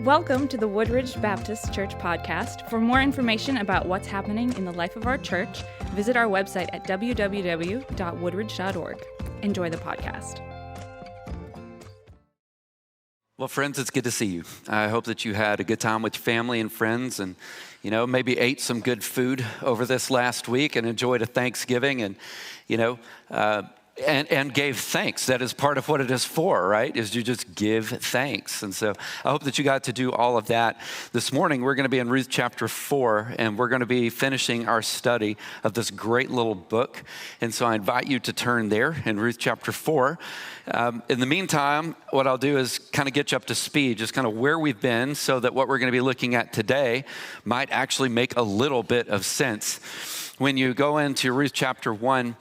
Welcome to the Woodridge Baptist Church podcast. For more information about what's happening in the life of our church, visit our website at www.woodridge.org. Enjoy the podcast. Well, friends, it's good to see you. I hope that you had a good time with your family and friends and, maybe ate some good food over this last week and enjoyed a Thanksgiving and, and gave thanks. That is part of what it is for, right? Is you just give thanks. And so I hope that you got to do all of that. This morning, we're going to be in Ruth chapter 4, and we're going to be finishing our study of this great little book. And so I invite you to turn there in Ruth chapter 4. In the meantime, what I'll do is kind of get you up to speed, just kind of where we've been, so that what we're going to be looking at today might actually make a little bit of sense. When you go into Ruth chapter 1,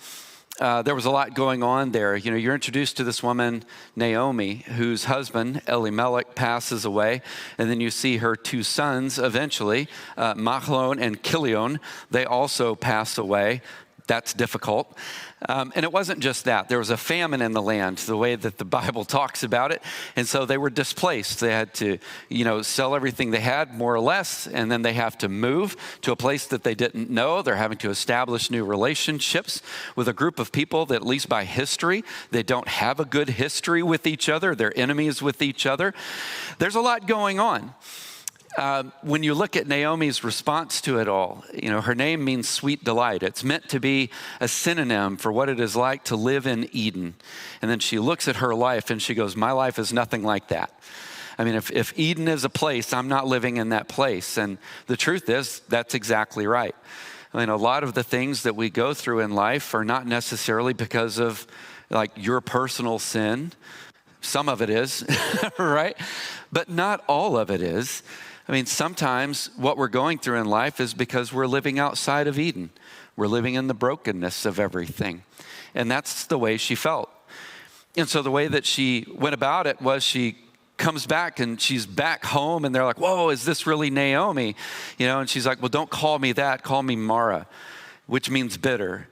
there was a lot going on there. You're introduced to this woman, Naomi, whose husband, Elimelech, passes away. And then you see her two sons eventually, Mahlon and Chilion. They also pass away. That's difficult. And it wasn't just that. There was a famine in the land, the way that the Bible talks about it. And so they were displaced. They had to, sell everything they had, more or less, and then they have to move to a place that they didn't know. They're having to establish new relationships with a group of people that, at least by history, they don't have a good history with each other. They're enemies with each other. There's a lot going on. When you look at Naomi's response to it all, her name means sweet delight. It's meant to be a synonym for what it is like to live in Eden. And then she looks at her life and she goes, my life is nothing like that. I mean, if Eden is a place, I'm not living in that place. And the truth is, that's exactly right. I mean, a lot of the things that we go through in life are not necessarily because of your personal sin. Some of it is, right? But not all of it is. I mean, sometimes what we're going through in life is because we're living outside of Eden. We're living in the brokenness of everything. And that's the way she felt. And so the way that she went about it was she comes back and she's back home and they're like, whoa, is this really Naomi? And she's like, well, don't call me that. Call me Mara, which means bitter.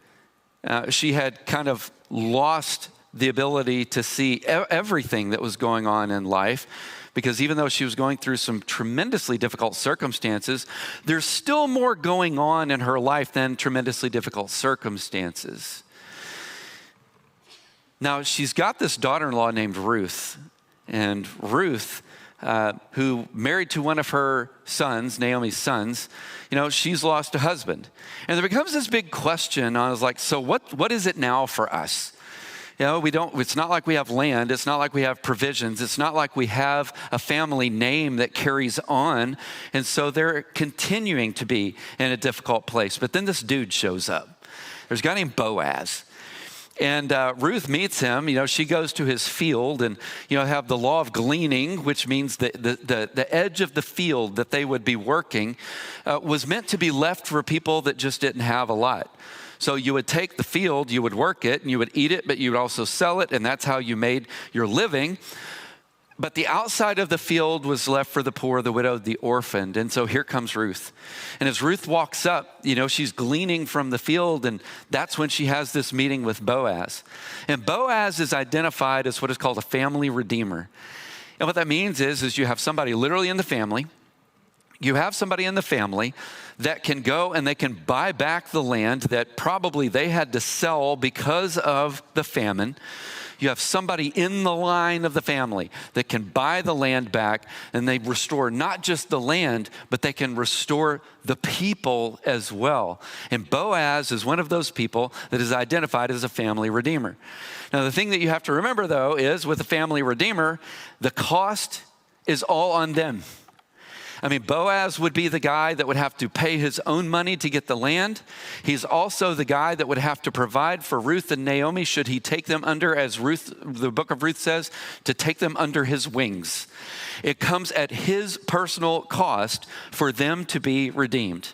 She had kind of lost the ability to see everything that was going on in life. Because even though she was going through some tremendously difficult circumstances, there's still more going on in her life than tremendously difficult circumstances. Now, she's got this daughter-in-law named Ruth. And Ruth, who married to one of her sons, Naomi's sons, she's lost a husband. And there becomes this big question. I was like, so what is it now for us? It's not like we have land. It's not like we have provisions. It's not like we have a family name that carries on. And so they're continuing to be in a difficult place. But then this dude shows up. There's a guy named Boaz. And Ruth meets him. She goes to his field and, have the law of gleaning, which means the edge of the field that they would be working was meant to be left for people that just didn't have a lot. So you would take the field, you would work it, and you would eat it, but you would also sell it, and that's how you made your living. But the outside of the field was left for the poor, the widowed, the orphaned. And so here comes Ruth. And as Ruth walks up, she's gleaning from the field, and that's when she has this meeting with Boaz. And Boaz is identified as what is called a family redeemer. And what that means is you have somebody literally in the family. You have somebody in the family that can go and they can buy back the land that probably they had to sell because of the famine. You have somebody in the line of the family that can buy the land back, and they restore not just the land, but they can restore the people as well. And Boaz is one of those people that is identified as a family redeemer. Now, the thing that you have to remember, though, is with a family redeemer, the cost is all on them. I mean, Boaz would be the guy that would have to pay his own money to get the land. He's also the guy that would have to provide for Ruth and Naomi should he take them under, as the book of Ruth says, to take them under his wings. It comes at his personal cost for them to be redeemed.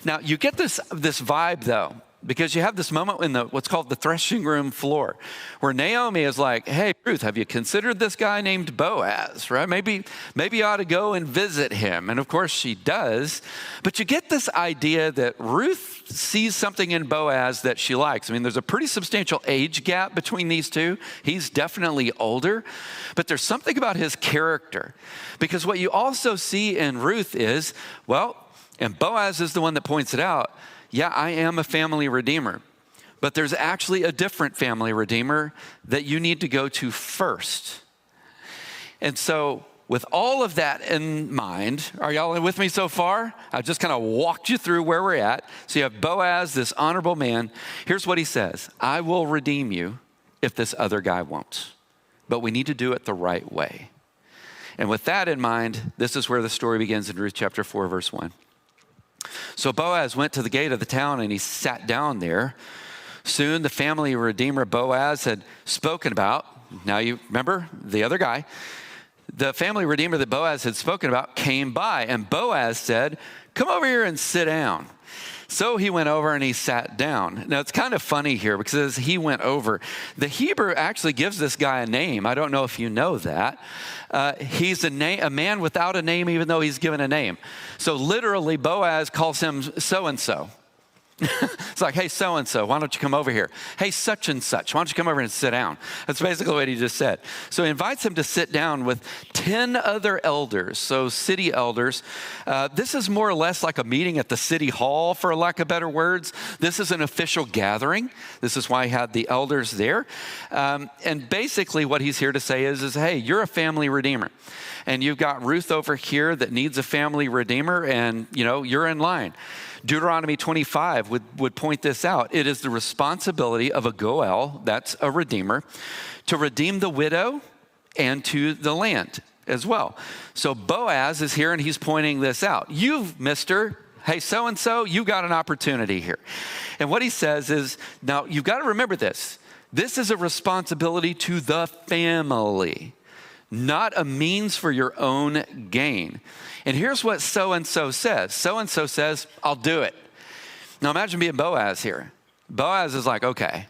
Now, you get this vibe, though, because you have this moment in what's called the threshing room floor, where Naomi is like, hey, Ruth, have you considered this guy named Boaz, right? Maybe you ought to go and visit him. And of course she does, but you get this idea that Ruth sees something in Boaz that she likes. I mean, there's a pretty substantial age gap between these two. He's definitely older, but there's something about his character, because what you also see in Ruth is, well, and Boaz is the one that points it out, yeah, I am a family redeemer, but there's actually a different family redeemer that you need to go to first. And so with all of that in mind, are y'all with me so far? I've just kind of walked you through where we're at. So you have Boaz, this honorable man. Here's what he says: I will redeem you if this other guy won't. But we need to do it the right way. And with that in mind, this is where the story begins in Ruth chapter 4, verse 1. So Boaz went to the gate of the town and he sat down there. Soon the family redeemer Boaz had spoken about, now you remember the other guy, the family redeemer that Boaz had spoken about came by, and Boaz said, come over here and sit down. So he went over and he sat down. Now, it's kind of funny here because as he went over, the Hebrew actually gives this guy a name. I don't know if you know that. He's a man without a name, even though he's given a name. So literally, Boaz calls him so-and-so. It's like, hey, so-and-so, why don't you come over here? Hey, such and such, why don't you come over and sit down? That's basically what he just said. So he invites him to sit down with 10 other elders, so city elders. This is more or less like a meeting at the city hall, for lack of better words. This is an official gathering. This is why he had the elders there. And basically what he's here to say is, hey, you're a family redeemer. And you've got Ruth over here that needs a family redeemer, and you're in line. Deuteronomy 25 would point this out. It is the responsibility of a goel, that's a redeemer, to redeem the widow and to the land as well. So Boaz is here and he's pointing this out. You've, mister, hey, so-and-so, you got an opportunity here. And what he says is, now you've got to remember this. This is a responsibility to the family, not a means for your own gain. And here's what so-and-so says. So-and-so says, I'll do it. Now imagine being Boaz here. Boaz is like, okay.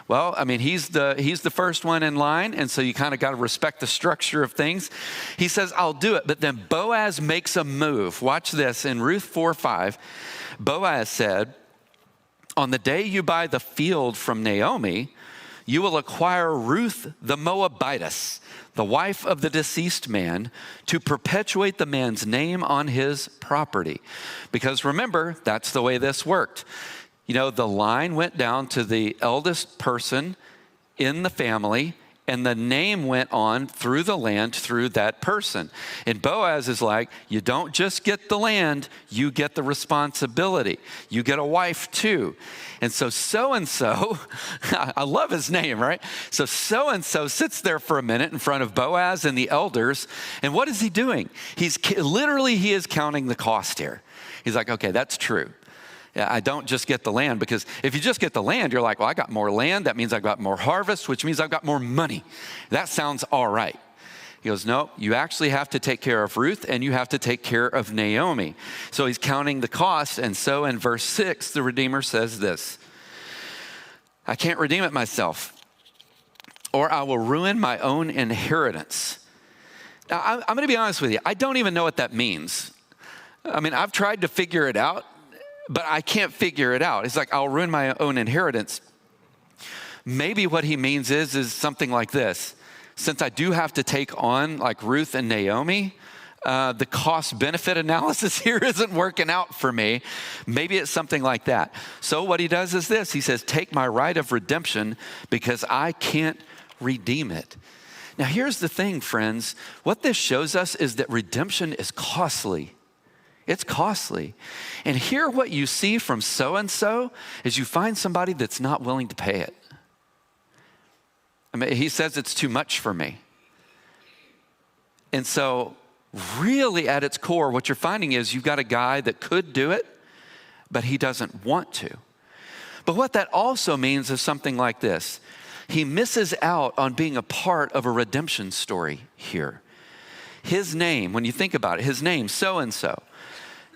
Well, I mean, he's the first one in line, and so you kind of got to respect the structure of things. He says, I'll do it. But then Boaz makes a move. Watch this. In Ruth 4:5, Boaz said, on the day you buy the field from Naomi, you will acquire Ruth the Moabitess, the wife of the deceased man, to perpetuate the man's name on his property. Because remember, that's the way this worked. The line went down to the eldest person in the family, and the name went on through the land through that person. And Boaz is like, you don't just get the land, you get the responsibility. You get a wife too. And so-and-so, I love his name, right? So-and-so sits there for a minute in front of Boaz and the elders. And what is he doing? He is counting the cost here. He's like, okay, that's true. Yeah, I don't just get the land, because if you just get the land, you're like, well, I got more land. That means I've got more harvest, which means I've got more money. That sounds all right. He goes, no, you actually have to take care of Ruth and you have to take care of Naomi. So he's counting the cost. And so in verse 6, the Redeemer says this: I can't redeem it myself, or I will ruin my own inheritance. Now, I'm going to be honest with you. I don't even know what that means. I mean, I've tried to figure it out, but I can't figure it out. It's like, I'll ruin my own inheritance. Maybe what he means is something like this. Since I do have to take on like Ruth and Naomi, the cost-benefit analysis here isn't working out for me. Maybe it's something like that. So what he does is this. He says, take my right of redemption because I can't redeem it. Now, here's the thing, friends. What this shows us is that redemption is costly. It's costly. And here what you see from so-and-so is you find somebody that's not willing to pay it. I mean, he says it's too much for me. And so really at its core, what you're finding is you've got a guy that could do it, but he doesn't want to. But what that also means is something like this. He misses out on being a part of a redemption story here. His name, when you think about it, his name, so-and-so,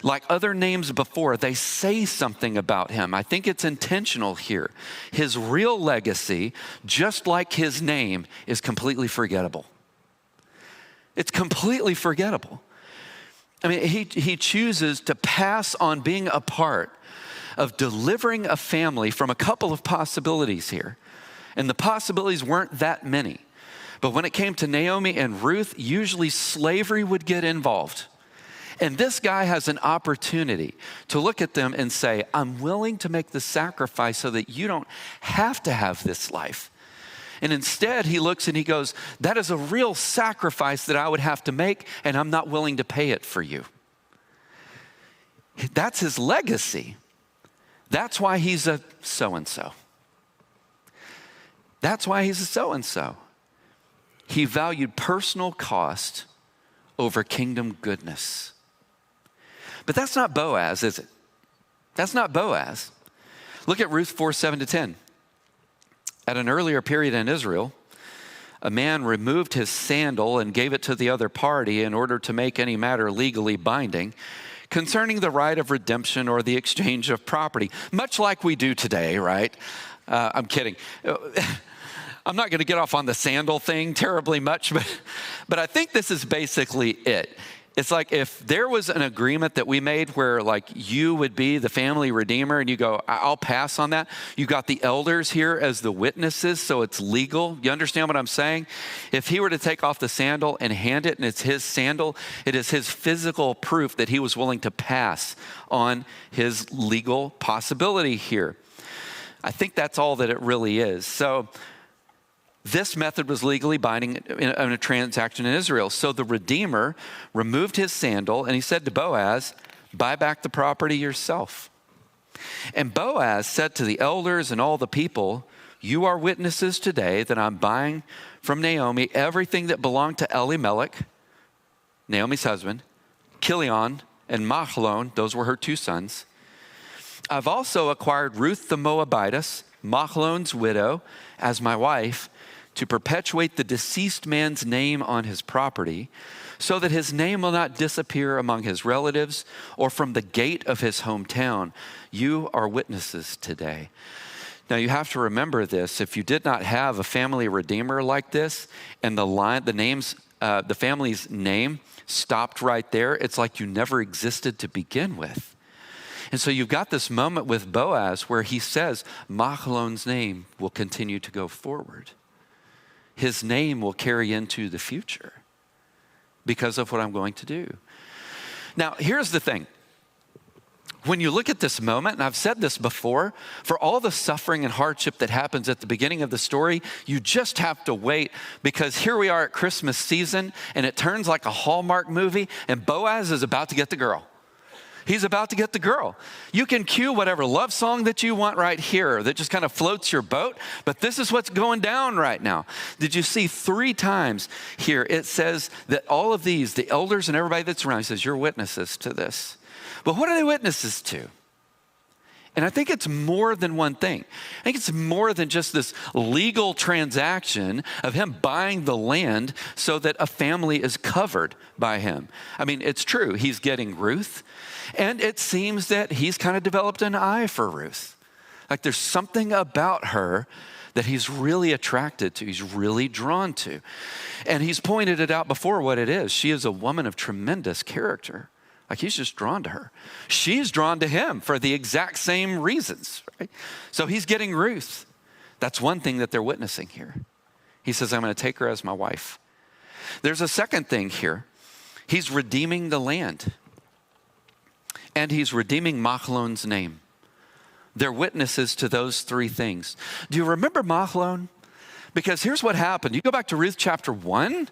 like other names before, they say something about him. I think it's intentional here. His real legacy, just like his name, is completely forgettable. It's completely forgettable. I mean, he chooses to pass on being a part of delivering a family from a couple of possibilities here. And the possibilities weren't that many. But when it came to Naomi and Ruth, usually slavery would get involved. And this guy has an opportunity to look at them and say, I'm willing to make the sacrifice so that you don't have to have this life. And instead, he looks and he goes, that is a real sacrifice that I would have to make, and I'm not willing to pay it for you. That's his legacy. That's why he's a so-and-so. That's why he's a so-and-so. He valued personal cost over kingdom goodness. But that's not Boaz, is it? That's not Boaz. Look at Ruth 4:7-10. At an earlier period in Israel, a man removed his sandal and gave it to the other party in order to make any matter legally binding concerning the right of redemption or the exchange of property, much like we do today, right? I'm kidding. I'm not going to get off on the sandal thing terribly much, but I think this is basically it. It's like if there was an agreement that we made where like you would be the family redeemer and you go, I'll pass on that. You got the elders here as the witnesses, so it's legal. You understand what I'm saying? If he were to take off the sandal and hand it and it's his sandal, it is his physical proof that he was willing to pass on his legal possibility here. I think that's all that it really is. So this method was legally binding in a transaction in Israel. So the Redeemer removed his sandal and he said to Boaz, buy back the property yourself. And Boaz said to the elders and all the people, you are witnesses today that I'm buying from Naomi everything that belonged to Elimelech, Naomi's husband, Chilion and Mahlon, those were her two sons. I've also acquired Ruth the Moabitess, Mahlon's widow, as my wife, to perpetuate the deceased man's name on his property, so that his name will not disappear among his relatives or from the gate of his hometown. You are witnesses today. Now you have to remember this. If you did not have a family redeemer like this, and the family's name stopped right there, it's like you never existed to begin with. And so you've got this moment with Boaz where he says, Mahlon's name will continue to go forward. His name will carry into the future because of what I'm going to do. Now, here's the thing. When you look at this moment, and I've said this before, for all the suffering and hardship that happens at the beginning of the story, you just have to wait, because here we are at Christmas season and it turns like a Hallmark movie and Boaz is about to get the girl. He's about to get the girl. You can cue whatever love song that you want right here that just kind of floats your boat, but this is what's going down right now. Did you see 3 times here it says that all of these, the elders and everybody that's around, he says, you're witnesses to this. But what are they witnesses to? And I think it's more than one thing. I think it's more than just this legal transaction of him buying the land so that a family is covered by him. I mean, it's true. He's getting Ruth. And it seems that he's kind of developed an eye for Ruth. Like there's something about her that he's really attracted to, he's really drawn to. And he's pointed it out before what it is. She is a woman of tremendous character. Like he's just drawn to her. She's drawn to him for the exact same reasons, right? So he's getting Ruth. That's one thing that they're witnessing here. He says, I'm going to take her as my wife. There's a second thing here. He's redeeming the land. And he's redeeming Mahlon's name. They're witnesses to those 3 things. Do you remember Mahlon? Because here's what happened. You go back to Ruth chapter 1,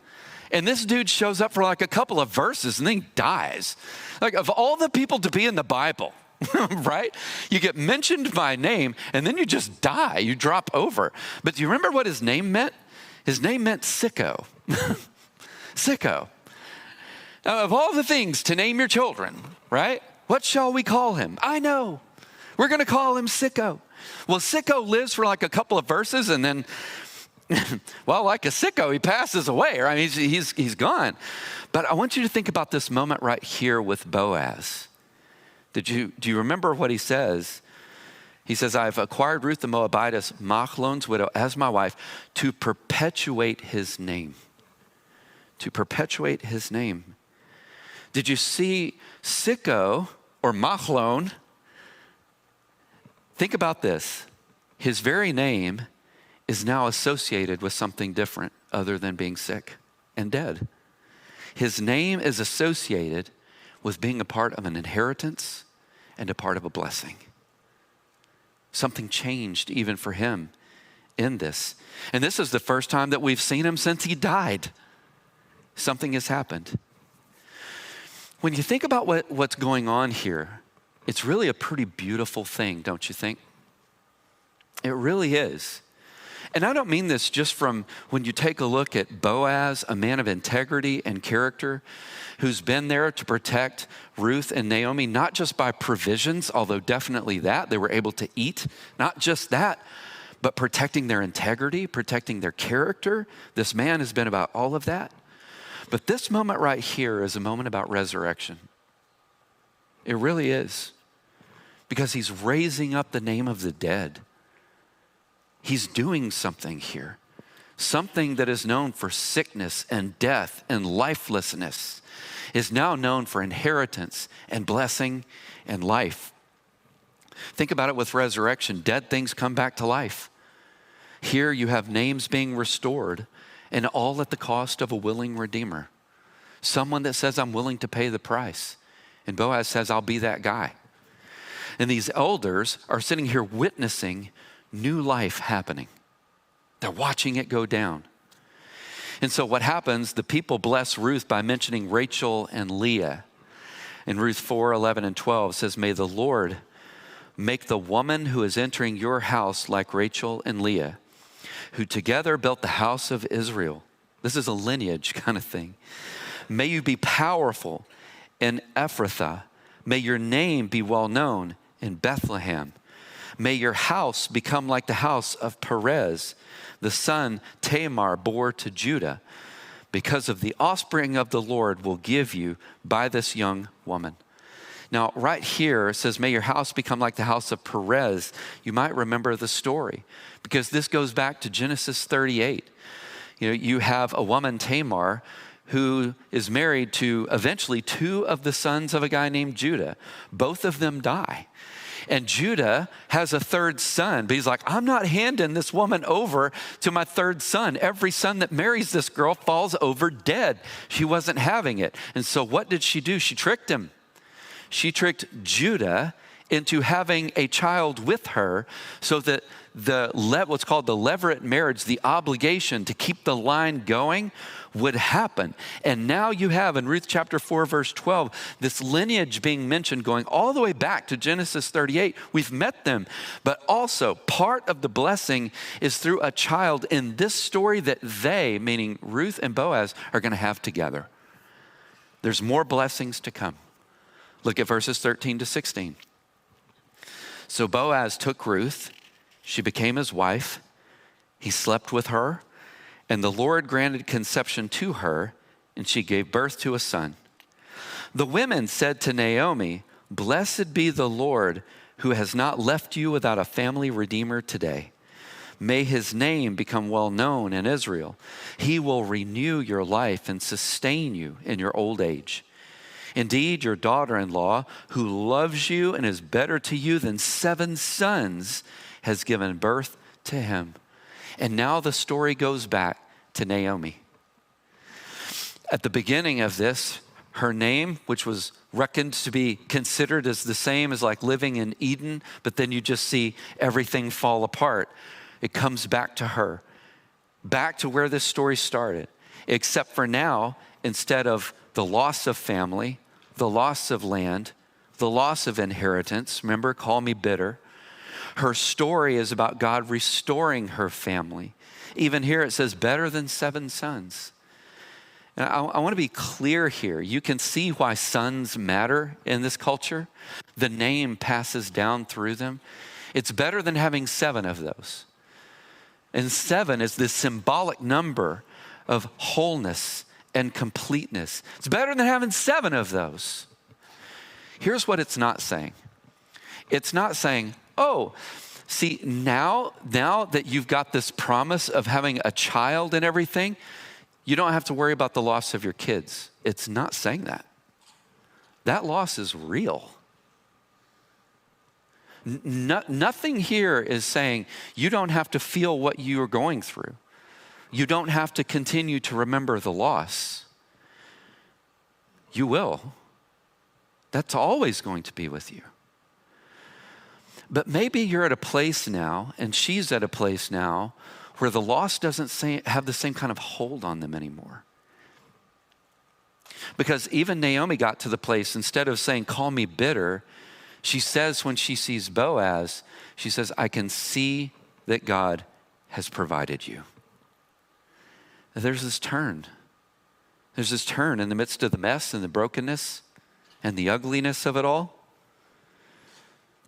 and this dude shows up for like a couple of verses and then he dies. Like of all the people to be in the Bible, right? You get mentioned by name and then you just die. You drop over. But do you remember what his name meant? His name meant sicko. Sicko. Now, of all the things to name your children, right? What shall we call him? I know. We're going to call him Sicko. Well, Sicko lives for like a couple of verses and then, well, like a sicko, he passes away. Right? I mean, he's gone. But I want you to think about this moment right here with Boaz. Do you remember what he says? He says, I've acquired Ruth the Moabitess, Machlon's widow, as my wife to perpetuate his name. To perpetuate his name. Did you see Sicko or Machlon? Think about this. His very name is now associated with something different other than being sick and dead. His name is associated with being a part of an inheritance and a part of a blessing. Something changed even for him in this. And this is the first time that we've seen him since he died. Something has happened. When you think about what's going on here, it's really a pretty beautiful thing, don't you think? It really is. And I don't mean this just from when you take a look at Boaz, a man of integrity and character, who's been there to protect Ruth and Naomi, not just by provisions, although definitely that, they were able to eat, not just that, but protecting their integrity, protecting their character. This man has been about all of that. But this moment right here is a moment about resurrection. It really is. Because he's raising up the name of the dead. He's doing something here. Something that is known for sickness and death and lifelessness is now known for inheritance and blessing and life. Think about it with resurrection. Dead things come back to life. Here you have names being restored, and all at the cost of a willing redeemer. Someone that says, I'm willing to pay the price. And Boaz says, I'll be that guy. And these elders are sitting here witnessing new life happening. They're watching it go down. And so what happens, the people bless Ruth by mentioning Rachel and Leah. In Ruth 4:11 and 12 says, may the Lord make the woman who is entering your house like Rachel and Leah, who together built the house of Israel. This is a lineage kind of thing. May you be powerful in Ephrathah. May your name be well known in Bethlehem. May your house become like the house of Perez, the son Tamar bore to Judah, because of the offspring of the Lord will give you by this young woman. Now, right here it says, may your house become like the house of Perez. You might remember the story because this goes back to Genesis 38. You have a woman, Tamar, who is married to eventually two of the sons of a guy named Judah. Both of them die. And Judah has a third son, but he's like, I'm not handing this woman over to my third son. Every son that marries this girl falls over dead. She wasn't having it. And so what did she do? She tricked him. She tricked Judah into having a child with her so that what's called the levirate marriage, the obligation to keep the line going, would happen. And now you have in Ruth chapter 4, verse 12, this lineage being mentioned going all the way back to Genesis 38. We've met them, but also part of the blessing is through a child in this story that they, meaning Ruth and Boaz, are going to have together. There's more blessings to come. Look at verses 13 to 16. So Boaz took Ruth. She became his wife. He slept with her, and the Lord granted conception to her, and she gave birth to a son. The women said to Naomi, blessed be the Lord who has not left you without a family redeemer today. May his name become well known in Israel. He will renew your life and sustain you in your old age. Indeed, your daughter-in-law, who loves you and is better to you than 7 sons, has given birth to him. And now the story goes back to Naomi. At the beginning of this, her name, which was reckoned to be considered as the same as like living in Eden, but then you just see everything fall apart. It comes back to her, back to where this story started, except for now, instead of the loss of family, the loss of land, the loss of inheritance, remember, call me bitter. Her story is about God restoring her family. Even here it says better than 7 sons. And I want to be clear here. You can see why sons matter in this culture. The name passes down through them. It's better than having 7 of those. And 7 is this symbolic number of wholeness and completeness. It's better than having 7 of those. Here's what it's not saying. It's not saying, oh, see, now that you've got this promise of having a child and everything, you don't have to worry about the loss of your kids. It's not saying that. That loss is real. Nothing here is saying you don't have to feel what you are going through. You don't have to continue to remember the loss. You will. That's always going to be with you. But maybe you're at a place now, and she's at a place now, where the loss doesn't have the same kind of hold on them anymore. Because even Naomi got to the place, instead of saying, call me bitter, she says when she sees Boaz, she says, I can see that God has provided you. There's this turn. There's this turn in the midst of the mess and the brokenness and the ugliness of it all.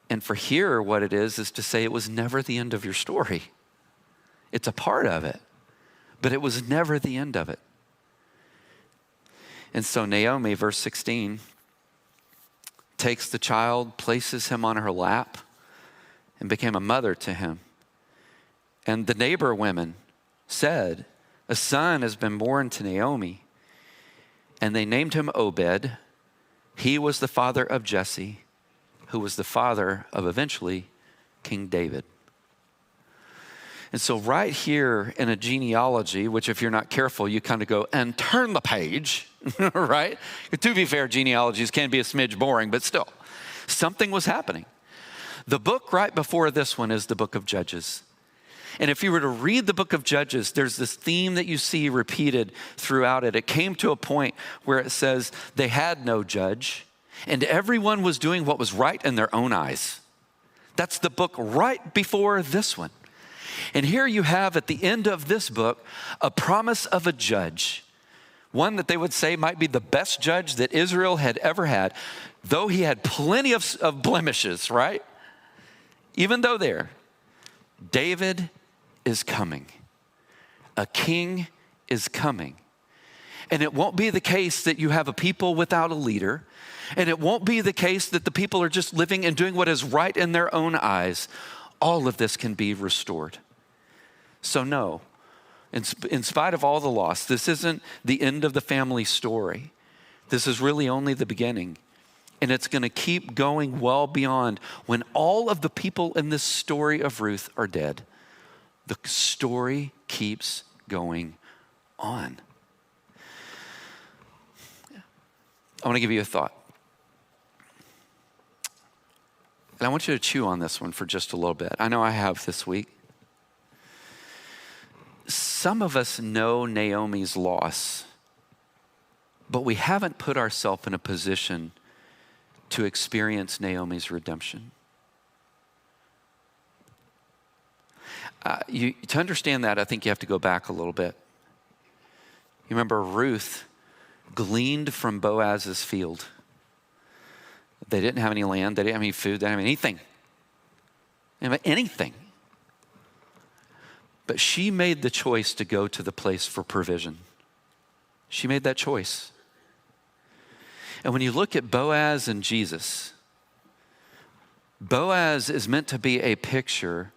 And for here, what it is to say it was never the end of your story. It's a part of it, but it was never the end of it. And so Naomi, verse 16, takes the child, places him on her lap, and became a mother to him. And the neighbor women said, a son has been born to Naomi. And they named him Obed. He was the father of Jesse, who was the father of eventually King David. And so right here in a genealogy, which if you're not careful, you kind of go and turn the page, right? To be fair, genealogies can be a smidge boring, but still, something was happening. The book right before this one is the book of Judges. And if you were to read the book of Judges, there's this theme that you see repeated throughout it. It came to a point where it says they had no judge, and everyone was doing what was right in their own eyes. That's the book right before this one. And here you have at the end of this book a promise of a judge, one that they would say might be the best judge that Israel had ever had, though he had plenty of blemishes, right? Even though David is coming. A king is coming. And it won't be the case that you have a people without a leader. And it won't be the case that the people are just living and doing what is right in their own eyes. All of this can be restored. So no, in spite of all the loss, this isn't the end of the family story. This is really only the beginning. And it's going to keep going well beyond when all of the people in this story of Ruth are dead. The story keeps going on. I want to give you a thought. And I want you to chew on this one for just a little bit. I know I have this week. Some of us know Naomi's loss, but we haven't put ourselves in a position to experience Naomi's redemption. To understand that, I think you have to go back a little bit. You remember Ruth gleaned from Boaz's field. They didn't have any land, they didn't have any food, they didn't have anything. They didn't have anything. But she made the choice to go to the place for provision. She made that choice. And when you look at Boaz and Jesus, Boaz is meant to be a picture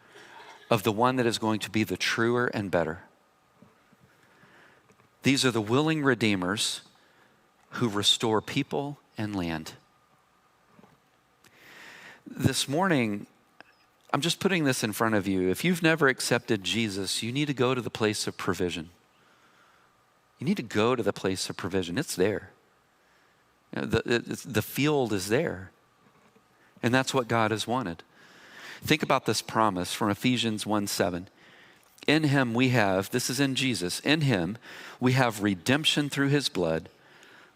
of the one that is going to be the truer and better. These are the willing redeemers who restore people and land. This morning, I'm just putting this in front of you. If you've never accepted Jesus, you need to go to the place of provision. You need to go to the place of provision. It's there. You know, the field is there. And that's what God has wanted. Think about this promise from Ephesians 1:7. In him we have, this is in Jesus, in him we have redemption through his blood,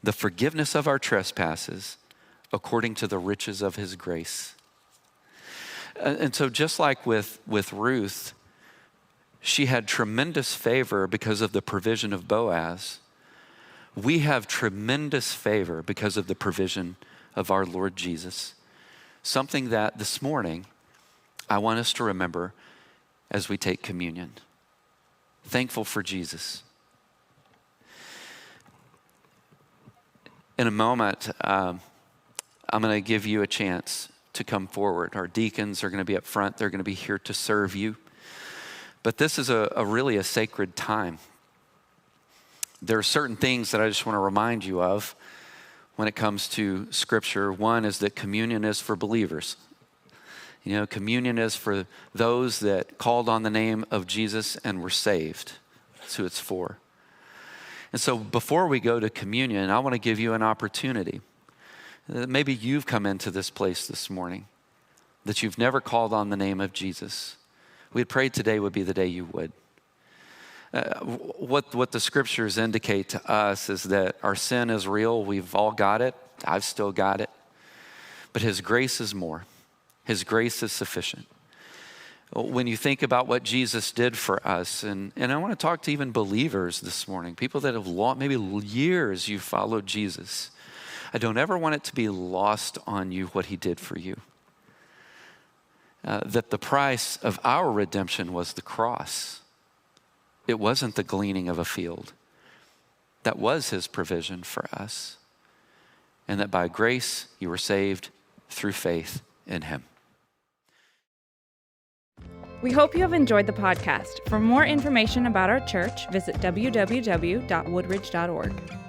the forgiveness of our trespasses, according to the riches of his grace. And so just like with Ruth, she had tremendous favor because of the provision of Boaz. We have tremendous favor because of the provision of our Lord Jesus. Something that this morning I want us to remember as we take communion. Thankful for Jesus. In a moment, I'm going to give you a chance to come forward. Our deacons are going to be up front. They're going to be here to serve you. But this is really a sacred time. There are certain things that I just want to remind you of when it comes to Scripture. One is that communion is for believers. You know, communion is for those that called on the name of Jesus and were saved. That's who it's for. And so before we go to communion, I want to give you an opportunity. Maybe you've come into this place this morning that you've never called on the name of Jesus. We had prayed today would be the day you would. What the scriptures indicate to us is that our sin is real. We've all got it. I've still got it. But His grace is more. His grace is sufficient. When you think about what Jesus did for us, and I want to talk to even believers this morning, people that have maybe years you followed Jesus. I don't ever want it to be lost on you what He did for you. That the price of our redemption was the cross. It wasn't the gleaning of a field. That was His provision for us. And that by grace you were saved through faith in Him. We hope you have enjoyed the podcast. For more information about our church, visit www.woodridge.org.